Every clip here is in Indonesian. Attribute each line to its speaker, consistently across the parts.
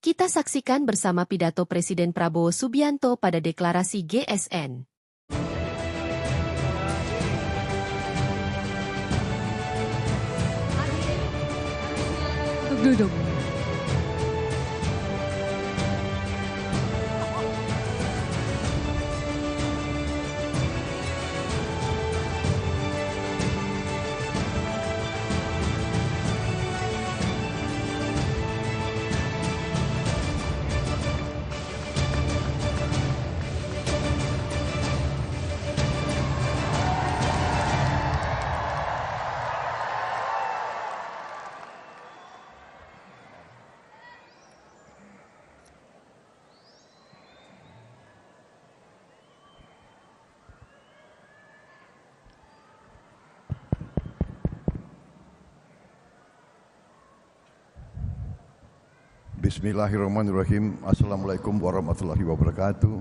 Speaker 1: Kita saksikan bersama pidato Presiden Prabowo Subianto pada deklarasi GSN.
Speaker 2: Duduk.
Speaker 3: Bismillahirrahmanirrahim. Assalamualaikum warahmatullahi wabarakatuh.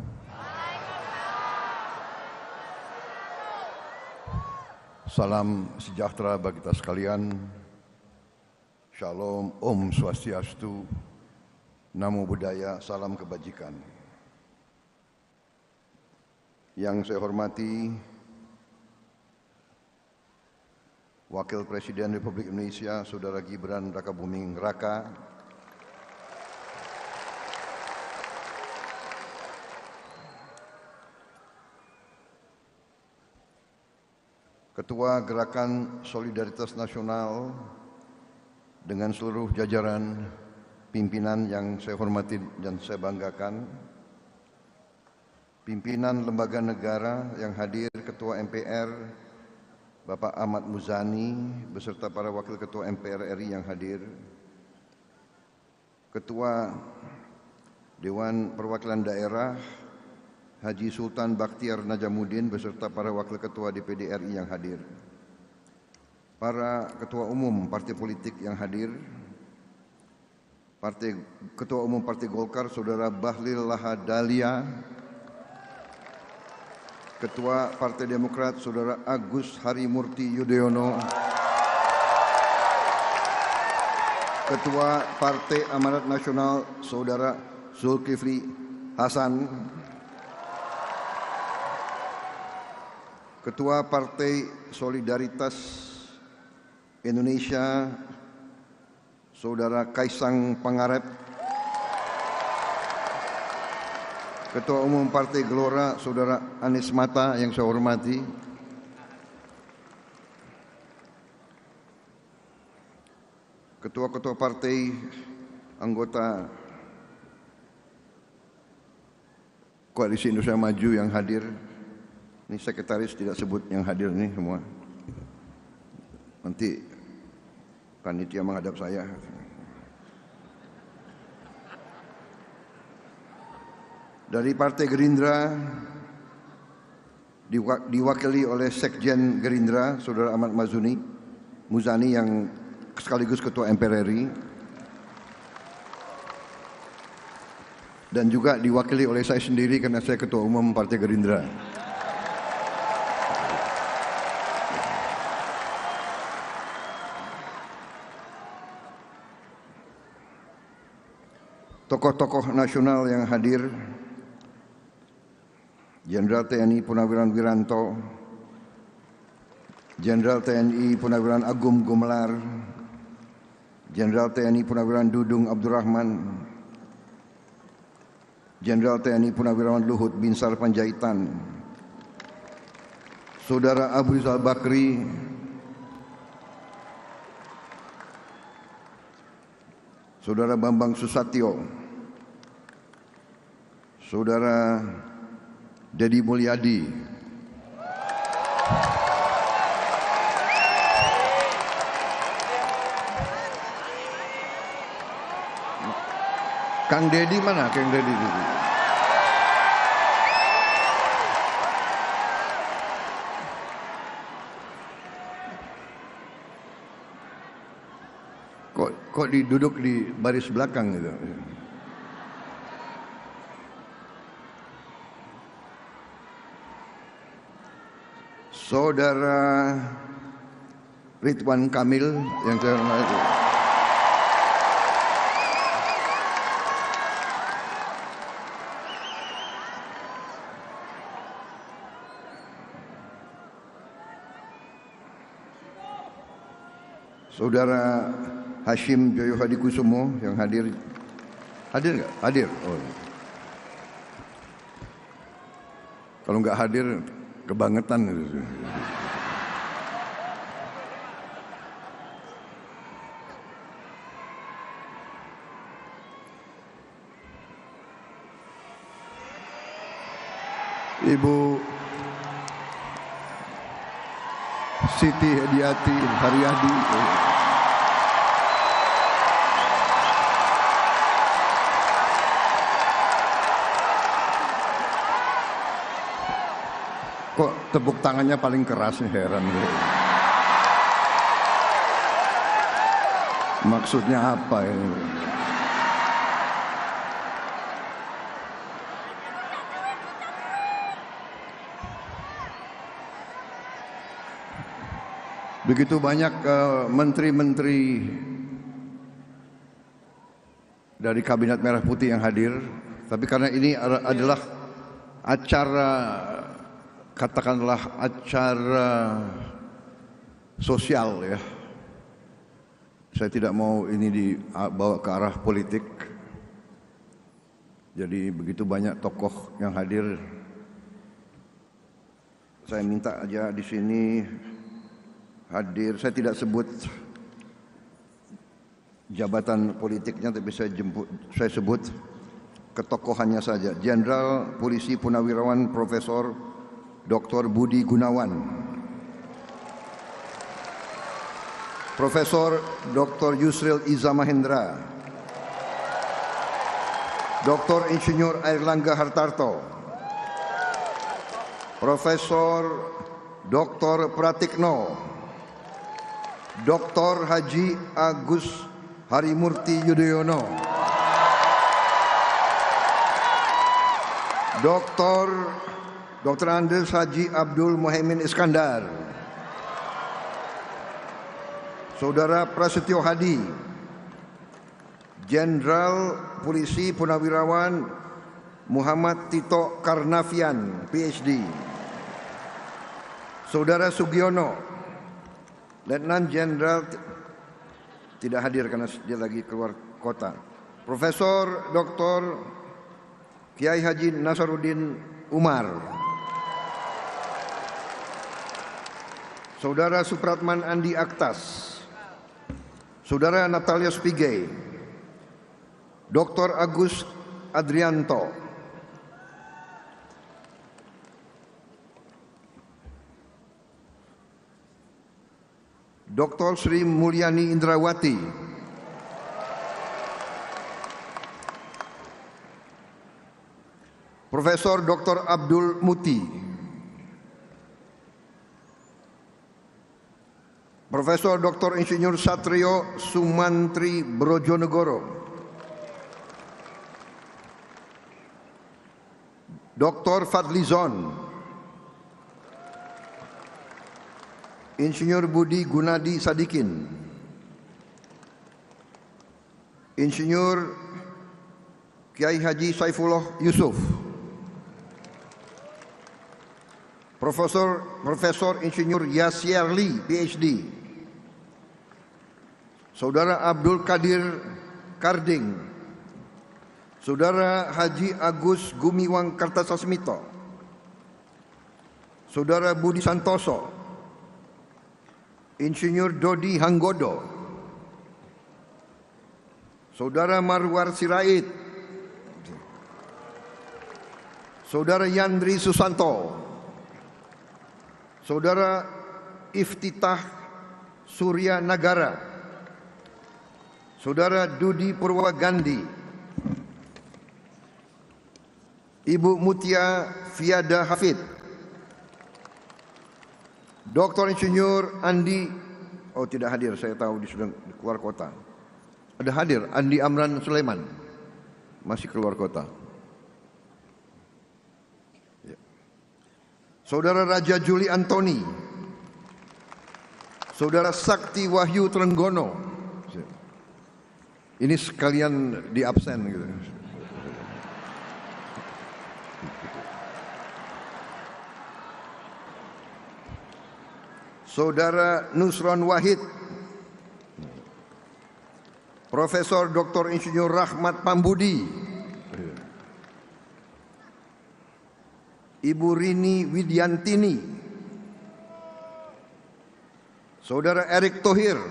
Speaker 3: Salam sejahtera bagi kita sekalian. Shalom, Om Swastiastu, Namo Buddhaya, salam kebajikan. Yang saya hormati Wakil Presiden Republik Indonesia, Saudara Gibran Rakabuming Raka, Ketua Gerakan Solidaritas Nasional dengan seluruh jajaran pimpinan yang saya hormati dan saya banggakan, pimpinan lembaga negara yang hadir, Ketua MPR Bapak Ahmad Muzani beserta para Wakil Ketua MPR RI yang hadir, Ketua Dewan Perwakilan Daerah Haji Sultan Bakhtiar Najamuddin beserta para Wakil Ketua DPD RI yang hadir, para Ketua Umum Partai Politik yang hadir, Ketua Umum Partai Golkar Saudara Bahlil Lahadalia, Ketua Partai Demokrat Saudara Agus Harimurti Yudhoyono, Ketua Partai Amanat Nasional Saudara Zulkifli Hasan, Ketua Partai Solidaritas Indonesia Saudara Kaisang Pangarep, Ketua Umum Partai Gelora Saudara Anies Mata yang saya hormati, Ketua-ketua partai anggota Koalisi Indonesia Maju yang hadir. Ini sekretaris tidak sebut yang hadir ini semua. Nanti panitia menghadap saya. Dari Partai Gerindra diwakili oleh Sekjen Gerindra Saudara Ahmad Muzani yang sekaligus Ketua MPR RI, dan juga diwakili oleh saya sendiri karena saya Ketua Umum Partai Gerindra. Tokoh-tokoh nasional yang hadir, Jenderal TNI Purnawirawan Wiranto, Jenderal TNI Purnawirawan Agung Gumelar, Jenderal TNI Purnawirawan Dudung Abdurrahman, Jenderal TNI Purnawirawan Luhut Binsar Panjaitan, Saudara Abu Rizal Bakri, Saudara Bambang Susatyo, Saudara Deddy Mulyadi, Kang Deddy mana? Kang Deddy itu. Kok duduk di baris belakang gitu. Saudara Ridwan Kamil yang saya hormati, Saudara Hashim Joyo Hadikusumo yang hadir. Hadir nggak? Hadir. Oh. Kalau nggak hadir, kebangetan. Ibu Siti Hediati Haryadi. Kok tepuk tangannya paling keras nih, heran. Maksudnya apa ini? Begitu banyak menteri-menteri dari Kabinet Merah Putih yang hadir, tapi karena ini adalah acara, katakanlah acara sosial ya, saya tidak mau ini dibawa ke arah politik. Jadi begitu banyak tokoh yang hadir, saya minta aja di sini hadir, saya tidak sebut jabatan politiknya, tapi saya sebut ketokohannya saja. Jenderal Polisi Purnawirawan Profesor Dr. Budi Gunawan, Profesor Dr. Yusril Iza Mahendra, Dr. Insinyur Airlangga Hartarto, Profesor Dr. Pratikno, Dr. Haji Agus Harimurti Yudhoyono, Dr. Andes Haji Abdul Muhaimin Iskandar, Saudara Prasetyo Hadi, Jenderal Polisi Purnawirawan Muhammad Tito Karnavian, PhD, Saudara Sugiono, Letnan Jenderal tidak hadir karena dia lagi keluar kota, Profesor Dr. Kiai Haji Nasaruddin Umar, Saudara Supratman Andi Aktas, Saudara Natalia Spigey, Dr. Agus Adrianto, Dr. Sri Mulyani Indrawati, Profesor Dr. Abdul Muti, Profesor Dr. Insinyur Satrio Sumantri Brojonegoro, Dr. Fadlizon, Insinyur Budi Gunadi Sadikin, Insinyur Kiai Haji Saifullah Yusuf, Profesor Insinyur Yasyarli, PhD, Saudara Abdul Qadir Karding, Saudara Haji Agus Gumiwang Kartasasmito, Saudara Budi Santoso, Insinyur Dodi Hanggodo, Saudara Marwar Sirait, Saudara Yandri Susanto, Saudara Iftitah Surya Nagara, Saudara Dudi Purwagandhi, Ibu Mutia Fiada Hafid, Dr. Insinyur Andi, oh tidak hadir, saya tahu dia sudah keluar kota. Ada hadir Andi Amran Sulaiman, masih keluar kota. Ya. Saudara Raja Juli Antoni, Saudara Sakti Wahyu Trenggono, ini sekalian di absen gitu. Saudara Nusron Wahid, Profesor Dr. Insinyur Rahmat Pambudi, Ibu Rini Widiantini, Saudara Erick Thohir,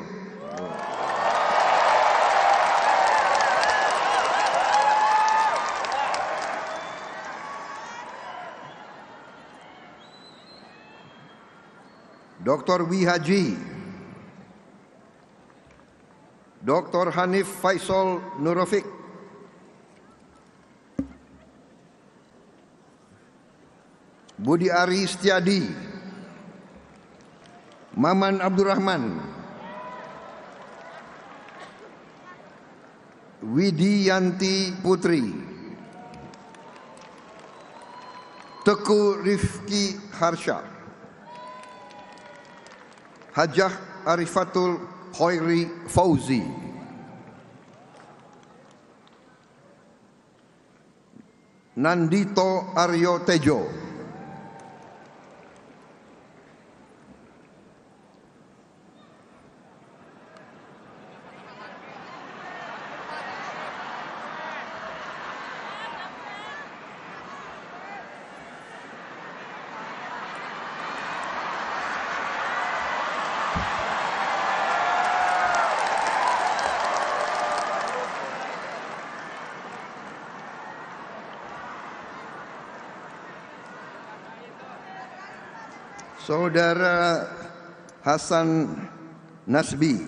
Speaker 3: Dr. Wihaji, Dr. Hanif Faisal Nurofik, Budi Ari Setiadi, Maman Abdurrahman, Widianti Putri, Teku Rifki Harsha, Hajah Arifatul Khairi Fauzi, Nandito Aryo Tejo, Saudara Hasan Nasbi,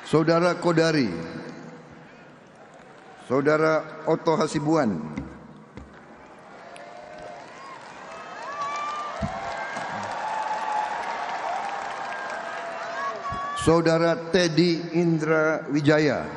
Speaker 3: Saudara Kodari, Saudara Otto Hasibuan, Saudara Teddy Indra Wijaya,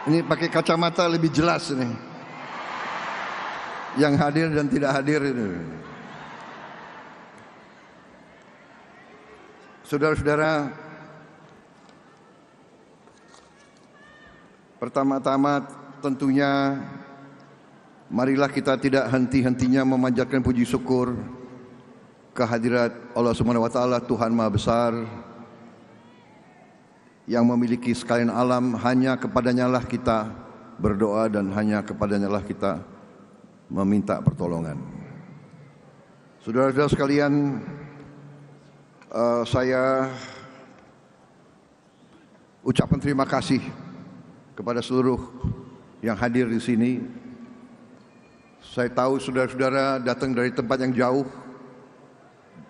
Speaker 3: ini pakai kacamata lebih jelas nih, yang hadir dan tidak hadir ini. Saudara-saudara, pertama-tama tentunya marilah kita tidak henti-hentinya memanjatkan puji syukur kehadirat Allah Subhanahu wa taala, Tuhan Maha Besar yang memiliki sekalian alam. Hanya kepadanya lah kita berdoa dan hanya kepadanya lah kita meminta pertolongan. Saudara-saudara sekalian, saya ucapkan terima kasih kepada seluruh yang hadir di sini. Saya tahu saudara-saudara datang dari tempat yang jauh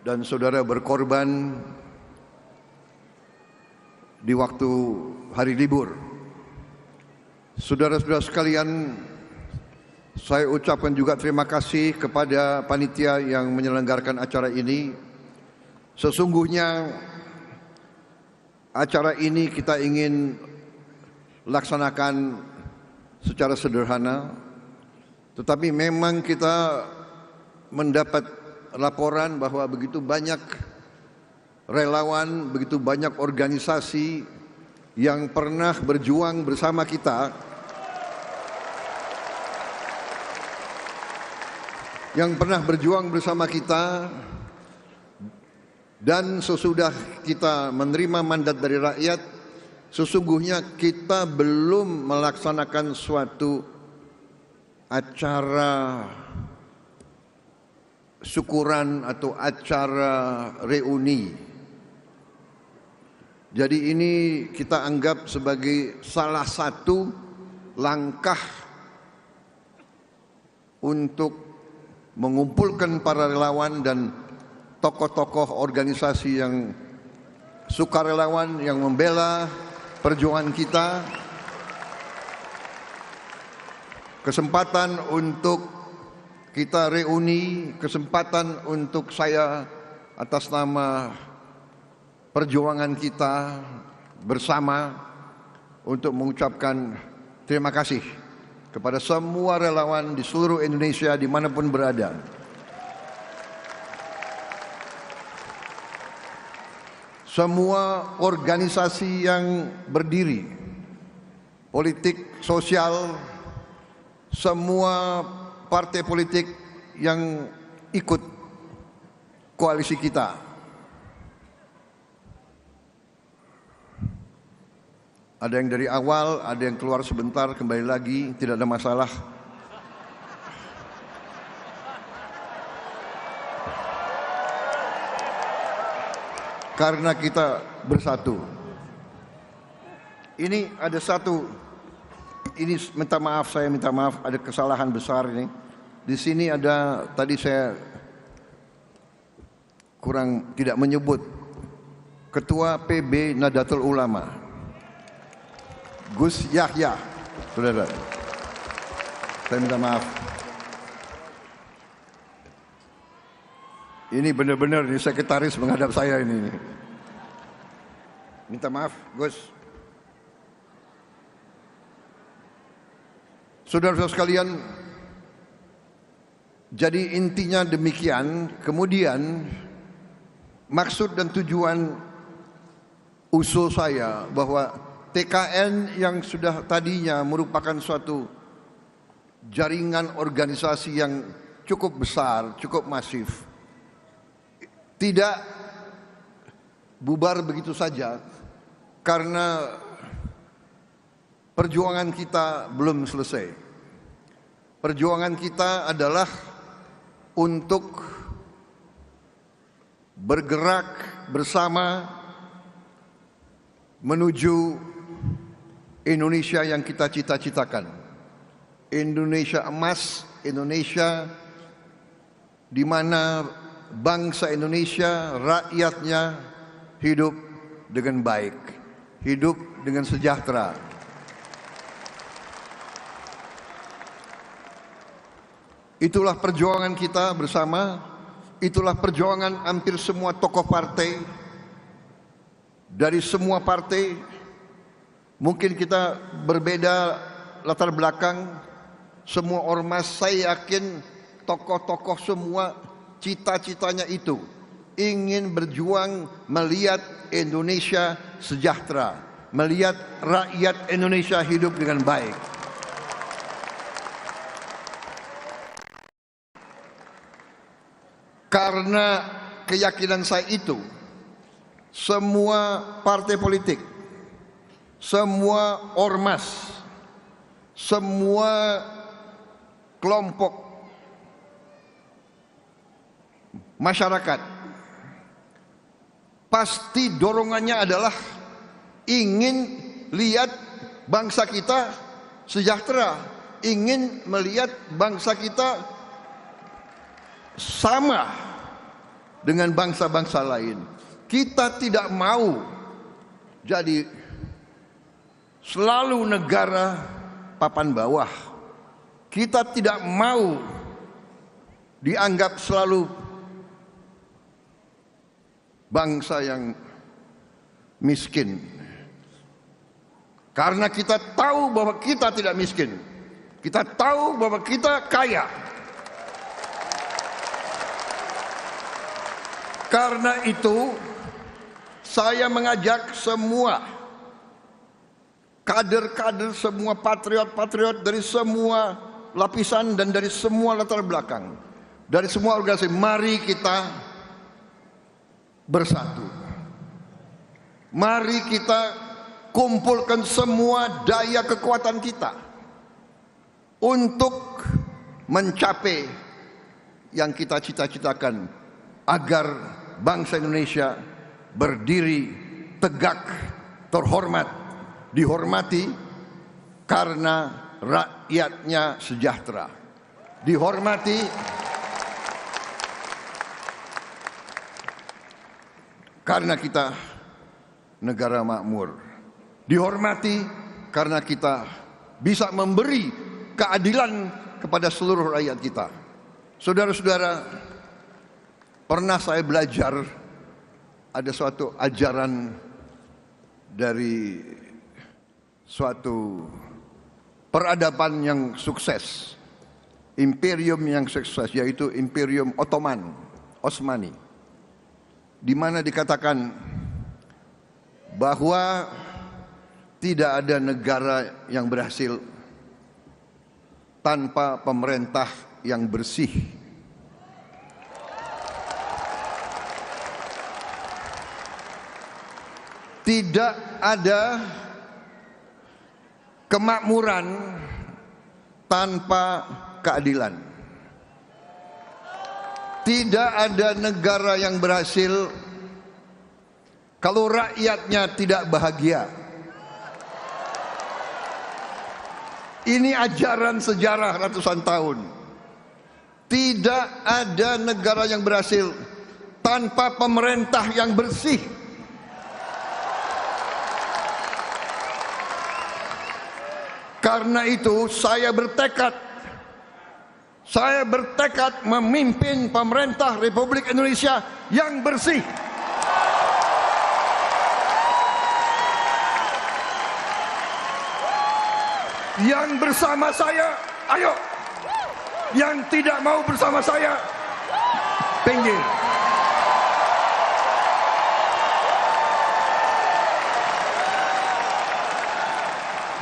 Speaker 3: dan saudara berkorban di waktu hari libur. Saudara-saudara sekalian, saya ucapkan juga terima kasih kepada panitia yang menyelenggarakan acara ini. Sesungguhnya acara ini kita ingin laksanakan secara sederhana, tetapi memang kita mendapat laporan bahwa begitu banyak relawan, begitu banyak organisasi yang pernah berjuang bersama kita, dan sesudah kita menerima mandat dari rakyat, sesungguhnya kita belum melaksanakan suatu acara syukuran atau acara reuni. Jadi ini kita anggap sebagai salah satu langkah untuk mengumpulkan para relawan dan tokoh-tokoh organisasi yang sukarelawan yang membela perjuangan kita, kesempatan untuk kita reuni, kesempatan untuk saya atas nama perjuangan kita bersama untuk mengucapkan terima kasih kepada semua relawan di seluruh Indonesia dimanapun berada. semua organisasi yang berdiri, politik, sosial, semua partai politik yang ikut koalisi kita. Ada yang dari awal, ada yang keluar sebentar, kembali lagi, tidak ada masalah. Karena kita bersatu. Ini ada satu, ini minta maaf, saya minta maaf, ada kesalahan besar ini. Di sini ada, tadi saya kurang tidak menyebut Ketua PB Nahdlatul Ulama, Gus Yahya, saudara. Saya minta maaf. Ini benar-benar ini sekretaris menghadap saya ini. Minta maaf, Gus. Saudara-saudara sekalian, jadi intinya demikian. Kemudian maksud dan tujuan usul saya bahwa TKN yang sudah tadinya merupakan suatu jaringan organisasi yang cukup besar, cukup masif, tidak bubar begitu saja karena perjuangan kita belum selesai. Perjuangan kita adalah untuk bergerak bersama menuju Indonesia yang kita cita-citakan. Indonesia emas, Indonesia di mana bangsa Indonesia, rakyatnya hidup dengan baik, hidup dengan sejahtera. Itulah perjuangan kita bersama, itulah perjuangan hampir semua tokoh partai, dari semua partai. Mungkin kita berbeda latar belakang, semua ormas, saya yakin tokoh-tokoh semua cita-citanya itu, ingin berjuang melihat Indonesia sejahtera, melihat rakyat Indonesia hidup dengan baik. Karena keyakinan saya itu, semua partai politik, semua ormas, semua kelompok masyarakat pasti dorongannya adalah ingin lihat bangsa kita sejahtera, ingin melihat bangsa kita sama dengan bangsa-bangsa lain. Kita tidak mau jadi selalu negara papan bawah. Kita tidak mau dianggap selalu bangsa yang miskin. Karena kita tahu bahwa kita tidak miskin. Kita tahu bahwa kita kaya. Karena itu saya mengajak semua kader-kader, semua patriot-patriot dari semua lapisan dan dari semua latar belakang, dari semua organisasi, mari kita bersatu. Mari kita kumpulkan semua daya kekuatan kita untuk mencapai yang kita cita-citakan, agar bangsa Indonesia berdiri tegak, terhormat, dihormati karena rakyatnya sejahtera, dihormati karena kita negara makmur, dihormati karena kita bisa memberi keadilan kepada seluruh rakyat kita. Saudara-saudara, pernah saya belajar ada suatu ajaran dari suatu peradaban yang sukses, imperium yang sukses, yaitu Imperium Ottoman, Osmani, di mana dikatakan bahwa tidak ada negara yang berhasil tanpa pemerintah yang bersih. Tidak ada kemakmuran tanpa keadilan. Tidak ada negara yang berhasil kalau rakyatnya tidak bahagia. Ini ajaran sejarah ratusan tahun. Tidak ada negara yang berhasil tanpa pemerintah yang bersih. Karena itu saya bertekad memimpin pemerintah Republik Indonesia yang bersih. Yang bersama saya, ayo. Yang tidak mau bersama saya, pinggir.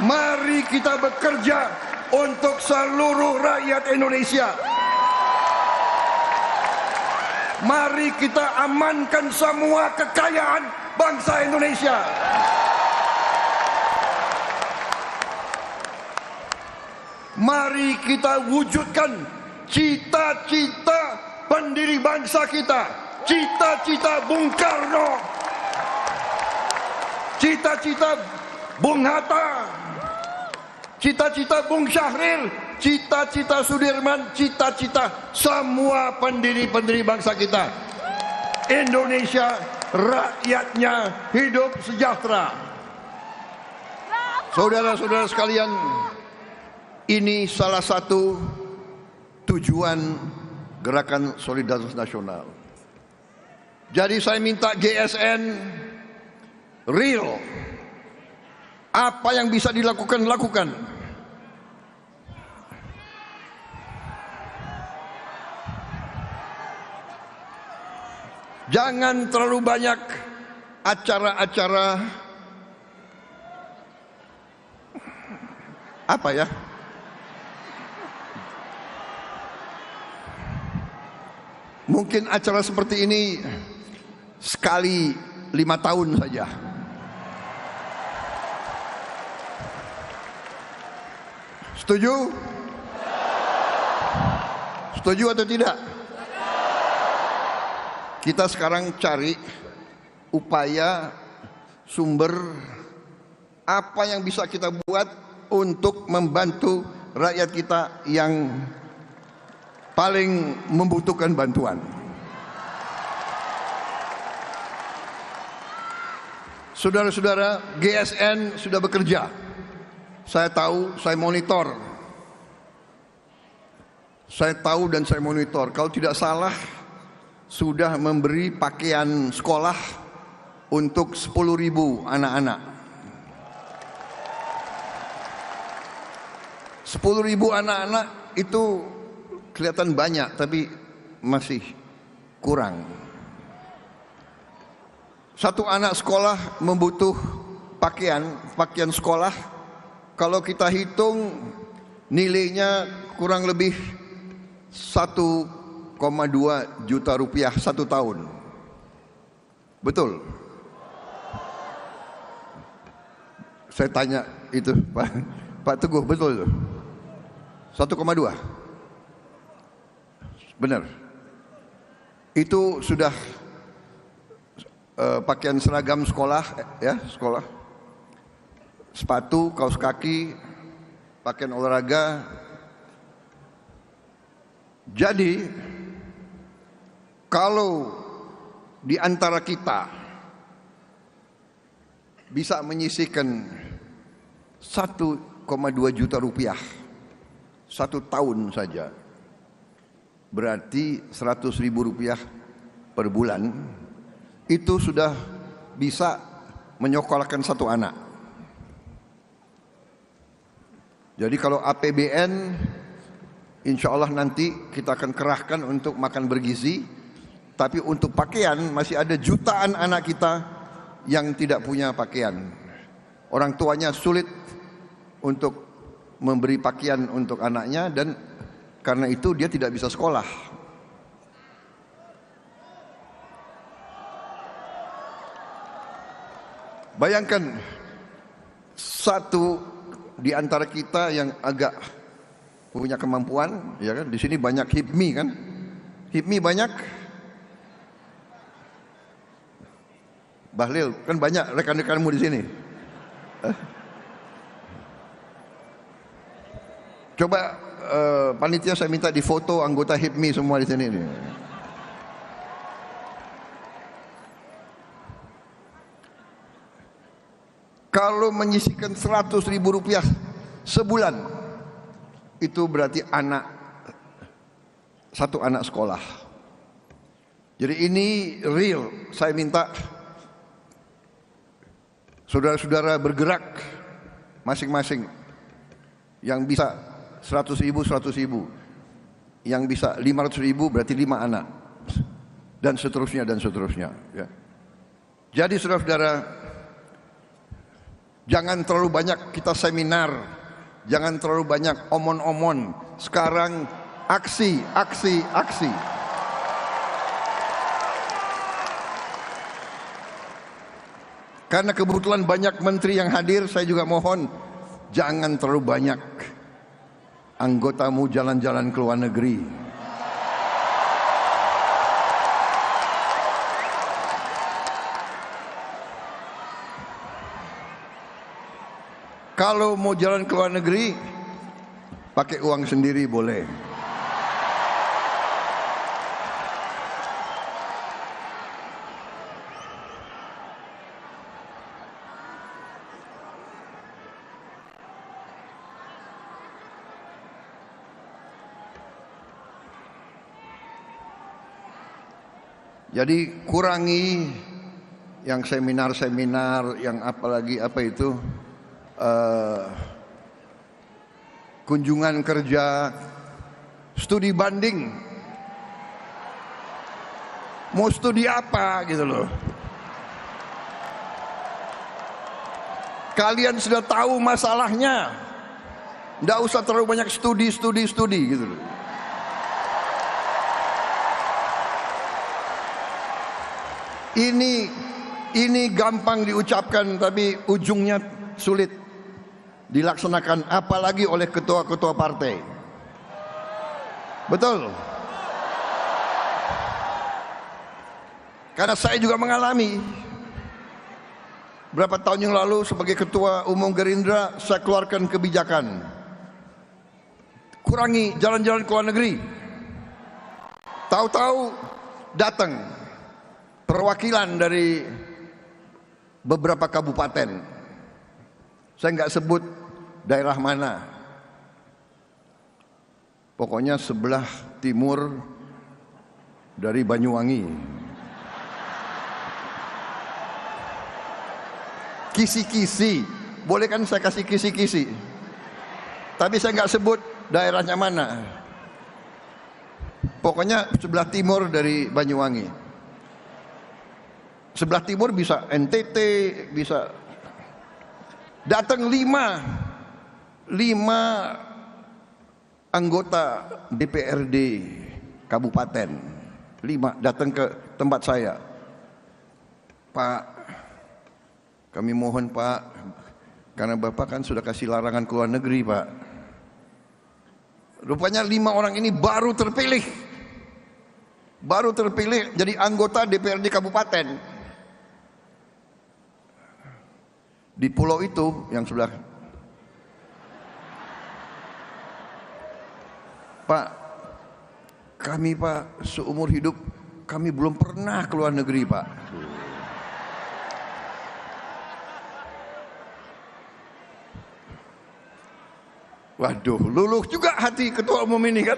Speaker 3: Mari kita bekerja untuk seluruh rakyat Indonesia. Mari kita amankan semua kekayaan bangsa Indonesia. Mari kita wujudkan cita-cita pendiri bangsa kita, cita-cita Bung Karno, cita-cita Bung Hatta, cita-cita Bung Syahril, cita-cita Sudirman, cita-cita semua pendiri-pendiri bangsa kita. Indonesia, rakyatnya hidup sejahtera. Saudara-saudara sekalian, ini salah satu tujuan Gerakan Solidaritas Nasional. Jadi saya minta GSN real. Apa yang bisa dilakukan, lakukan. Jangan terlalu banyak acara-acara apa ya? Mungkin acara seperti ini sekali 5 tahun saja. Setuju? Setuju atau tidak? Kita sekarang cari upaya sumber apa yang bisa kita buat untuk membantu rakyat kita yang paling membutuhkan bantuan. Saudara-saudara, GSN sudah bekerja. Saya tahu, saya monitor. Saya tahu dan saya monitor. Kalau tidak salah, sudah memberi pakaian sekolah untuk 10.000 anak-anak. 10.000 anak-anak itu kelihatan banyak, tapi masih kurang. Satu anak sekolah membutuh pakaian sekolah. Kalau kita hitung nilainya kurang lebih 1,2 juta rupiah 1 tahun. Betul? Saya tanya itu Pak Teguh, betul? 1,2? Benar. Itu sudah pakaian seragam sekolah, ya, sekolah. Sepatu, kaos kaki, pakaian olahraga. Jadi kalau di antara kita bisa menyisihkan 1,2 juta rupiah 1 tahun saja, berarti 100.000 rupiah per bulan, itu sudah bisa menyekolahkan 1 anak. Jadi kalau APBN, insya Allah nanti kita akan kerahkan untuk makan bergizi, tapi untuk pakaian masih ada jutaan anak kita yang tidak punya pakaian. Orang tuanya sulit untuk memberi pakaian untuk anaknya dan karena itu dia tidak bisa sekolah. Bayangkan satu di antara kita yang agak punya kemampuan, ya kan? Di sini banyak HIPMI kan? HIPMI banyak. Bahlil kan banyak rekan-rekanmu di sini. Coba panitia saya minta difoto anggota HIPMI semua di sini. Kalau menyisihkan 100.000 rupiah sebulan, itu berarti satu anak sekolah. Jadi ini real. Saya minta saudara-saudara bergerak masing-masing. Yang bisa 100.000, 100.000. Yang bisa 500.000 berarti 5 anak. Dan seterusnya, dan seterusnya. Ya. Jadi saudara-saudara, jangan terlalu banyak kita seminar. Jangan terlalu banyak omon-omon. Sekarang aksi, aksi, aksi. Karena kebetulan banyak menteri yang hadir, saya juga mohon jangan terlalu banyak anggotamu jalan-jalan ke luar negeri. Kalau mau jalan ke luar negeri, pakai uang sendiri boleh. Jadi kurangi yang seminar-seminar, yang apalagi apa itu, kunjungan kerja, studi banding. Mau studi apa gitu loh. Kalian sudah tahu masalahnya. Nggak usah terlalu banyak studi gitu loh. Ini gampang diucapkan tapi ujungnya sulit dilaksanakan, apalagi oleh ketua-ketua partai. Betul? Karena saya juga mengalami. Berapa tahun yang lalu sebagai ketua umum Gerindra, saya keluarkan kebijakan kurangi jalan-jalan ke luar negeri. Tahu-tahu datang perwakilan dari beberapa kabupaten. Saya nggak sebut daerah mana. Pokoknya sebelah timur dari Banyuwangi. Kisi-kisi, boleh kan saya kasih kisi-kisi. Tapi saya nggak sebut daerahnya mana. Pokoknya sebelah timur dari Banyuwangi. Sebelah timur bisa NTT, bisa datang 5 anggota DPRD kabupaten, 5 datang ke tempat saya. Pak, kami mohon Pak, karena Bapak kan sudah kasih larangan ke luar negeri Pak. Rupanya 5 orang ini baru terpilih jadi anggota DPRD kabupaten. Di pulau itu yang sebelah. Pak, kami Pak seumur hidup kami belum pernah ke luar negeri Pak. Waduh, luluh juga hati ketua umum ini kan.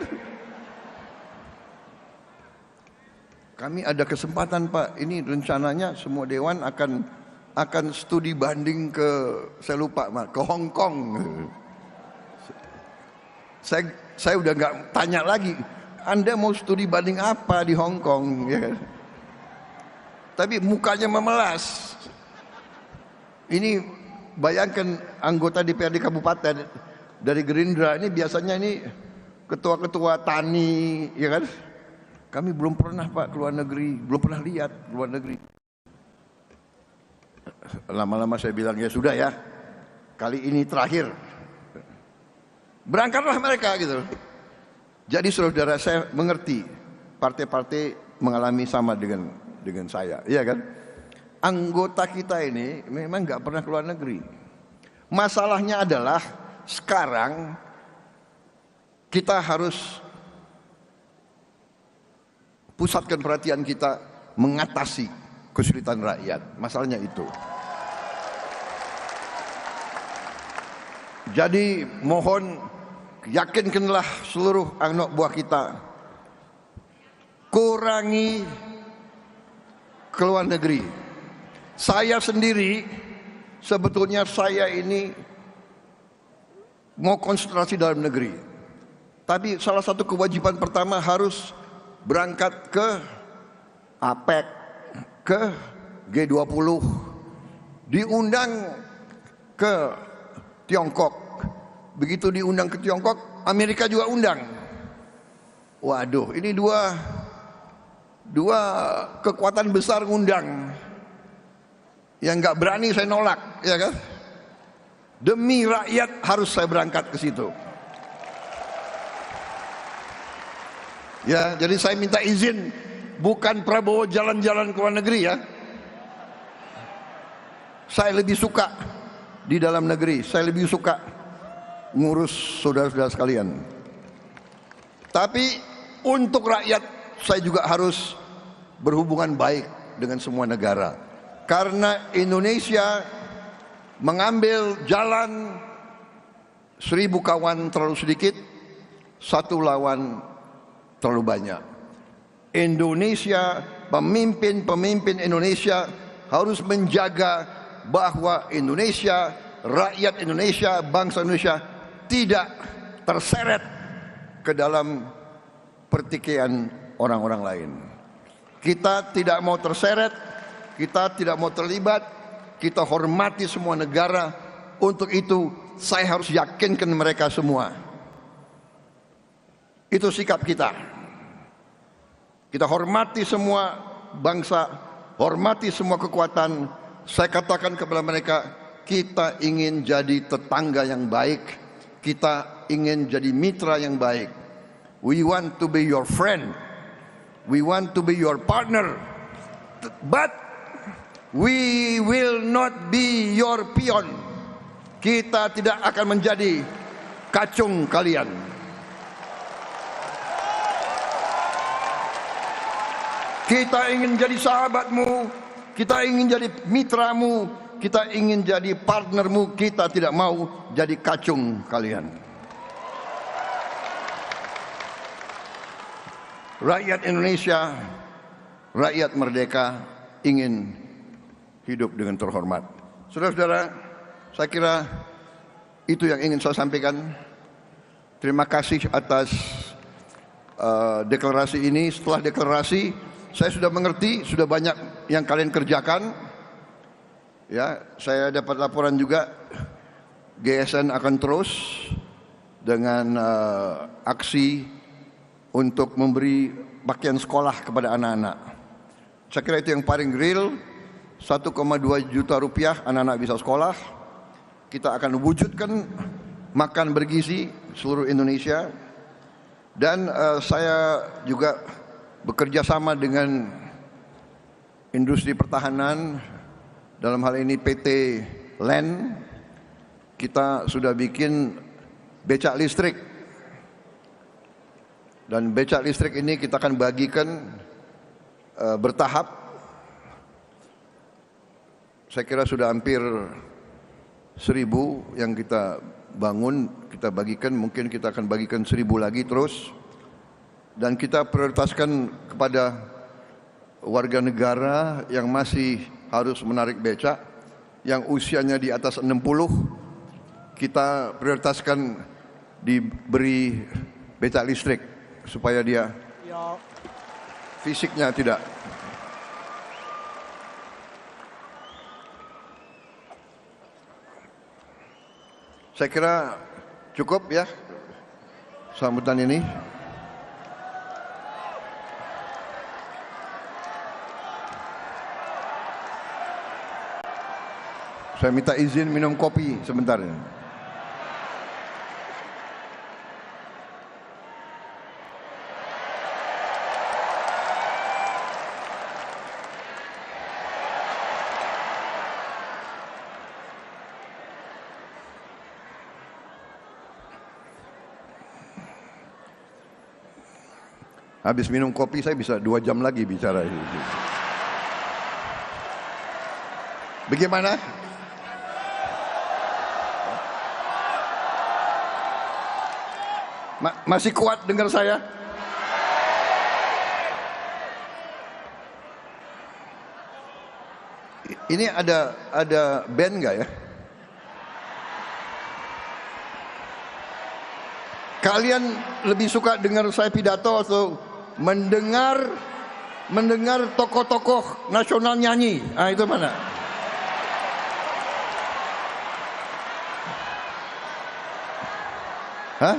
Speaker 3: Kami ada kesempatan Pak, ini rencananya semua dewan akan studi banding ke, saya lupa ke Hong Kong. Saya udah nggak tanya lagi, Anda mau studi banding apa di Hong Kong? Ya. Tapi mukanya memelas. Ini bayangkan anggota DPRD kabupaten dari Gerindra ini biasanya ini ketua-ketua tani, ya kan? Kami belum pernah Pak keluar negeri, belum pernah lihat luar negeri. Lama-lama saya bilang ya sudah ya, kali ini terakhir. Berangkatlah mereka gitu. Jadi saudara saya mengerti partai-partai mengalami sama dengan saya, iya kan? Anggota kita ini memang nggak pernah keluar negeri. Masalahnya adalah sekarang kita harus pusatkan perhatian kita mengatasi kesulitan rakyat. Masalahnya itu. Jadi mohon yakinkanlah seluruh anak buah kita, kurangi keluar negeri. Saya sendiri sebetulnya saya ini mau konsentrasi dalam negeri. Tapi salah satu kewajiban pertama harus berangkat ke APEC, ke G20, diundang ke Tiongkok. Begitu diundang ke Tiongkok, Amerika juga undang. Waduh, ini dua kekuatan besar ngundang. Yang nggak berani saya nolak, ya kan? Demi rakyat harus saya berangkat ke situ. Ya, jadi saya minta izin, bukan Prabowo jalan-jalan ke luar negeri ya. Saya lebih suka di dalam negeri, saya lebih suka ngurus saudara-saudara sekalian. Tapi untuk rakyat saya juga harus berhubungan baik dengan semua negara. Karena Indonesia mengambil jalan 1000 kawan terlalu sedikit, 1 lawan terlalu banyak. Indonesia, pemimpin Indonesia harus menjaga bahwa Indonesia, rakyat Indonesia, bangsa Indonesia tidak terseret ke dalam pertikaian orang-orang lain. Kita tidak mau terseret, kita tidak mau terlibat, kita hormati semua negara. Untuk itu saya harus yakinkan mereka semua. Itu sikap kita. Kita hormati semua bangsa, hormati semua kekuatan. Saya katakan kepada mereka, kita ingin jadi tetangga yang baik, kita ingin jadi mitra yang baik. We want to be your friend, we want to be your partner, but we will not be your peon. Kita tidak akan menjadi kacung kalian. Kita ingin jadi sahabatmu, kita ingin jadi mitramu, kita ingin jadi partnermu, kita tidak mau jadi kacung kalian. Rakyat Indonesia, rakyat merdeka ingin hidup dengan terhormat. Saudara-saudara, saya kira itu yang ingin saya sampaikan. Terima kasih atas deklarasi ini. Setelah deklarasi, saya sudah mengerti, sudah banyak yang kalian kerjakan. Ya, saya dapat laporan juga GSN akan terus dengan aksi untuk memberi pakaian sekolah kepada anak-anak. Saya kira itu yang paling real. 1,2 juta rupiah anak-anak bisa sekolah. Kita akan wujudkan makan bergizi seluruh Indonesia. Dan saya juga bekerja sama dengan industri pertahanan, dalam hal ini PT LEN. Kita sudah bikin becak listrik, dan becak listrik ini kita akan bagikan bertahap. Saya kira sudah hampir 1000 yang kita bangun, kita bagikan. Mungkin kita akan bagikan 1000 lagi terus. Dan kita prioritaskan kepada warga negara yang masih harus menarik becak, yang usianya di atas 60, kita prioritaskan diberi becak listrik supaya dia fisiknya tidak. Saya kira cukup ya sambutan ini. Saya minta izin minum kopi sebentar. Habis minum kopi saya bisa 2 jam lagi bicara. Bagaimana? Masih kuat dengar saya? Ini ada band nggak ya? Kalian lebih suka dengar saya pidato atau mendengar tokoh-tokoh nasional nyanyi? Ah, itu mana? Hah?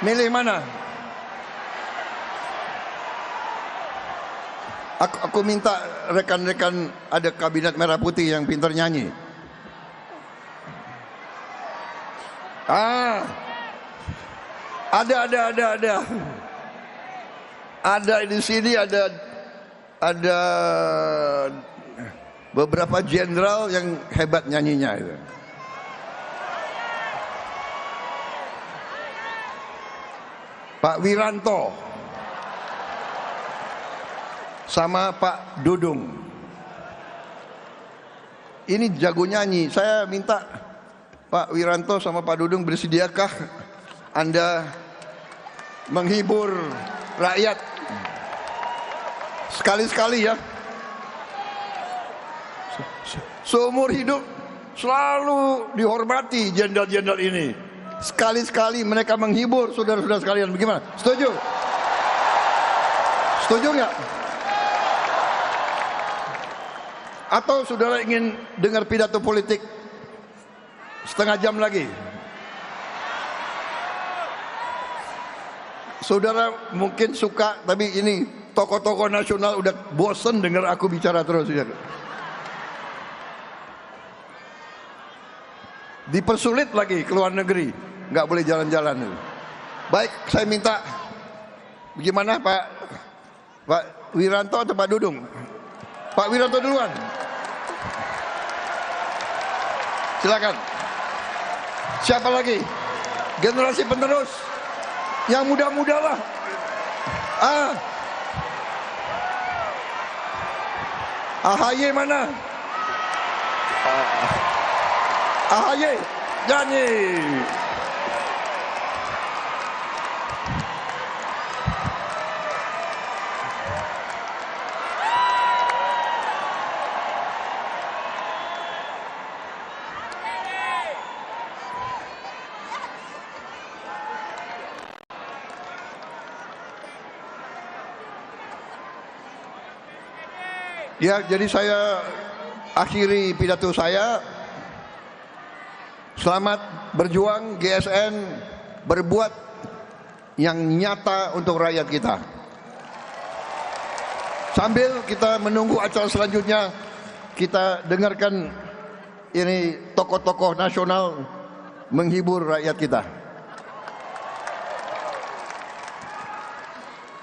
Speaker 3: Milih mana? Aku minta rekan-rekan ada kabinet merah putih yang pintar nyanyi. Ah, ada. Ada di sini ada beberapa jenderal yang hebat nyanyinya itu. Pak Wiranto sama Pak Dudung. Ini jago nyanyi. Saya minta Pak Wiranto sama Pak Dudung, bersediakah Anda menghibur rakyat sekali-sekali ya? Seumur hidup selalu dihormati jenderal-jenderal ini. Sekali-sekali mereka menghibur saudara-saudara sekalian. Bagaimana? Setuju? Setuju nggak? Atau saudara ingin dengar pidato politik setengah jam lagi? Saudara mungkin suka, tapi ini tokoh-tokoh nasional udah bosen dengar aku bicara terus. Dipersulit lagi ke luar negeri, nggak boleh jalan-jalan. Baik, saya minta, bagaimana Pak Wiranto atau Pak Dudung? Pak Wiranto duluan. Silakan. Siapa lagi? Generasi penerus, yang muda-muda lah. AHY mana? AHY nyanyi. Ya, jadi saya akhiri pidato saya. Selamat berjuang GSN, berbuat yang nyata untuk rakyat kita. Sambil kita menunggu acara selanjutnya, kita dengarkan ini tokoh-tokoh nasional menghibur rakyat kita.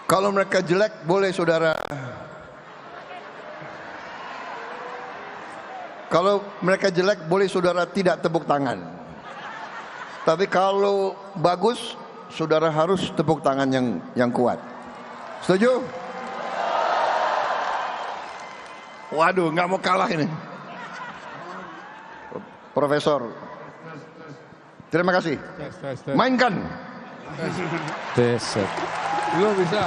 Speaker 3: Kalau mereka jelek, boleh saudara. Kalau mereka jelek, boleh saudara tidak tepuk tangan. Tapi kalau bagus, saudara harus tepuk tangan yang kuat. Setuju? Waduh, nggak mau kalah ini. Profesor, terima kasih. Mainkan.
Speaker 2: Tes. Lu bisa.